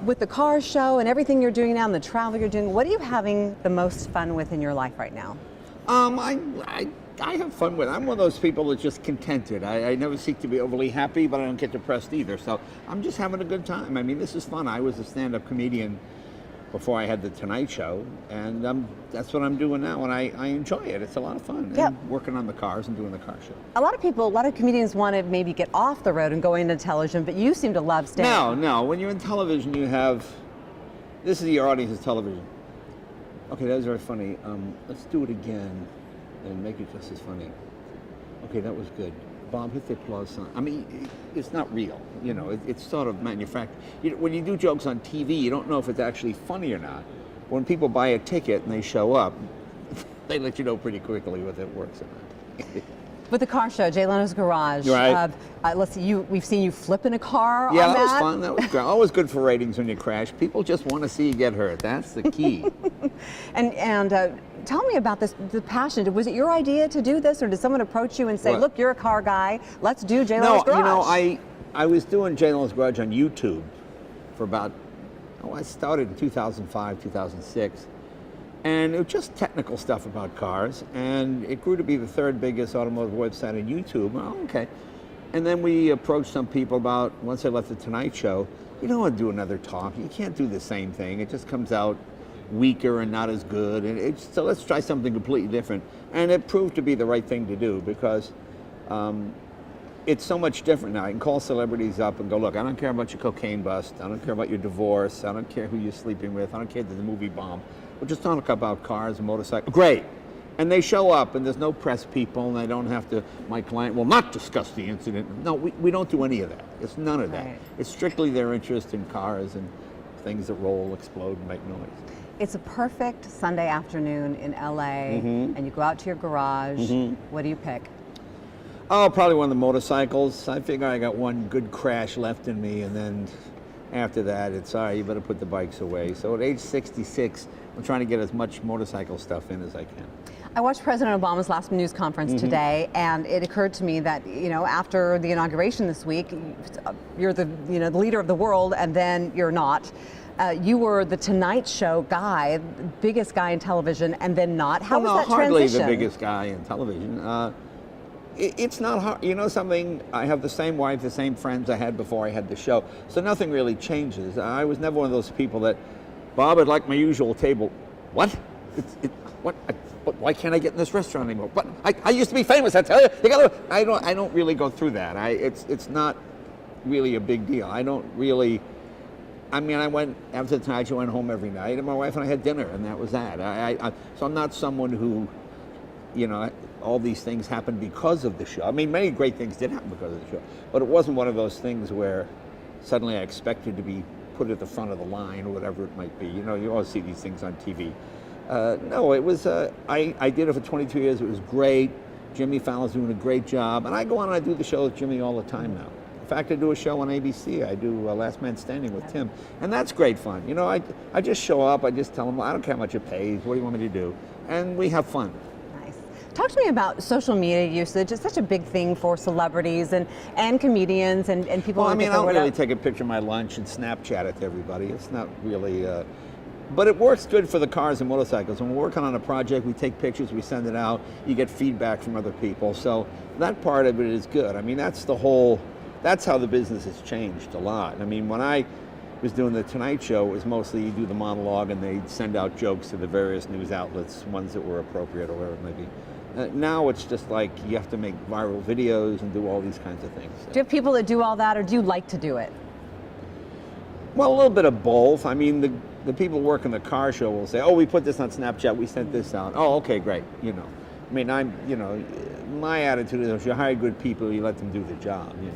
with the car show and everything you're doing now and the travel you're doing, what are you having the most fun with in your life right now? I have fun with it. I'm one of those people that's just contented. I never seek to be overly happy, but I don't get depressed either. So I'm just having a good time. I mean, this is fun. I was a stand-up comedian before I had the Tonight Show, and that's what I'm doing now, and I enjoy it. It's a lot of fun. Yep. And working on the cars and doing the car show. A lot of comedians want to maybe get off the road and go into television, but you seem to love staying. No. When you're in television, you have, this is your audience's television. Okay, that was very funny. Let's do it again and make it just as funny. Okay, that was good. Bob, hit the applause sign. I mean, it's not real, you know, it's sort of manufactured. When you do jokes on TV, you don't know if it's actually funny or not. When people buy a ticket and they show up, they let you know pretty quickly whether it works or not. With the car show, Jay Leno's Garage, right. let's see, we've seen you flip in a car yeah, on that was fun. That was great. Always good for ratings when you crash. People just want to see you get hurt. That's the key. and tell me about this, the passion. Was it your idea to do this, or did someone approach you and say, look, you're a car guy, let's do Jay Leno's Garage? No, you know, I was doing Jay Leno's Garage on YouTube for about, I started in 2005, 2006. And it was just technical stuff about cars, and it grew to be the third biggest automotive website on YouTube. Oh, okay. And then we approached some people about, once I left the Tonight Show, you don't want to do another talk. You can't do the same thing. It just comes out weaker and not as good. And so let's try something completely different. And it proved to be the right thing to do, because it's so much different now. I can call celebrities up and go, look, I don't care about your cocaine bust. I don't care about your divorce. I don't care who you're sleeping with. I don't care that the movie bomb. We'll just talk about cars and motorcycles. Great. And they show up, and there's no press people, and they don't have to, my client will not discuss the incident. No, we don't do any of that. It's none of that. Right. It's strictly their interest in cars and things that roll, explode, and make noise. It's a perfect Sunday afternoon in LA, and you go out to your garage. What do you pick? Oh, probably one of the motorcycles. I figure I got one good crash left in me, and then after that, it's all right, you better put the bikes away. So at age 66, I'm trying to get as much motorcycle stuff in as I can. I watched President Obama's last news conference today, and it occurred to me that, you know, after the inauguration this week, you're the leader of the world, and then you're not. You were the Tonight Show guy, biggest guy in television, and then not. How was that transition? Hardly the biggest guy in television. It's not hard. You know something? I have the same wife, the same friends I had before I had the show, so nothing really changes. I was never one of those people that, Bob, I'd like my usual table. What? What? Why can't I get in this restaurant anymore? But I used to be famous. I tell you, I don't really go through that. It's not really a big deal. I don't really. I mean, I went after the Tonight Show. I went home every night, and my wife and I had dinner, and that was that. So I'm not someone who, you know, all these things happened because of the show. I mean, many great things did happen because of the show, but it wasn't one of those things where suddenly I expected to be put at the front of the line or whatever it might be. You know, you always see these things on TV. No, it was, I did it for 22 years. It was great. Jimmy Fallon's doing a great job. And I go on and I do the show with Jimmy all the time now. In fact, I do a show on ABC. I do Last Man Standing with Tim. And that's great fun. You know, I just show up. I just tell them, I don't care how much it pays. What do you want me to do? And we have fun. Talk to me about social media usage. It's such a big thing for celebrities and comedians and people. Well, I mean, I don't really take a picture of my lunch and Snapchat it to everybody. It's not really, but it works good for the cars and motorcycles. When we're working on a project, we take pictures, we send it out, you get feedback from other people. So that part of it is good. I mean, that's how the business has changed a lot. I mean, when I was doing the Tonight Show, it was mostly you do the monologue and they'd send out jokes to the various news outlets, ones that were appropriate or whatever it may be. Now it's just like you have to make viral videos and do all these kinds of things. Do you have people that do all that, or do you like to do it? Well, a little bit of both. I mean, the people working the car show will say, oh, we put this on Snapchat, we sent this out. Oh, okay, great, you know. I mean, my attitude is if you hire good people, you let them do the job, you know.